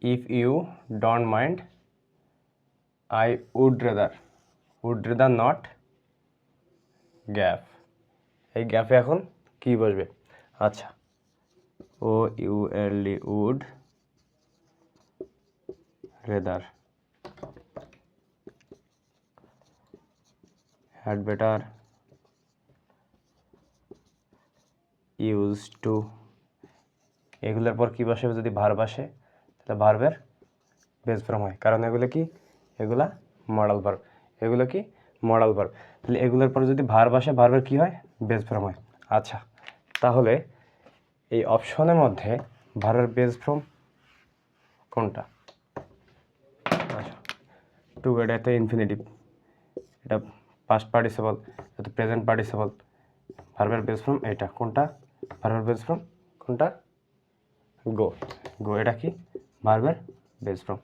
If you don't mind I would rather not gap. এই গ্যাপে এখন কি বসবে? আচ্ছা, O U L D would rather had better used to, এগুলোর পর কি বসে? যদি ভার্ব আসে তাহলে ভার্বের বেস ফর্ম হয়, কারণ এগুলো কি? এগুলা মডাল ভার্ব। এগুলো কি? Modal verb. তাহলে এগুলোর পর যদি ভার্ব আসে, ভার্বের কি হয়? বেস ফর্ম হয়। আচ্ছা, তাহলে এই অপশনের মধ্যে ভার্বের বেস ফর্ম কোনটা? আচ্ছা, টু এটা তো ইনফিনিটিভ, এটা পাস্ট পার্টিসিপল, এটা প্রেজেন্ট পার্টিসিপল। ভার্বের বেস ফর্ম এটা কোনটা? ভার্বের বেস ফর্ম কোনটা? গো। এটা কি? ভার্বের বেস ফর্ম।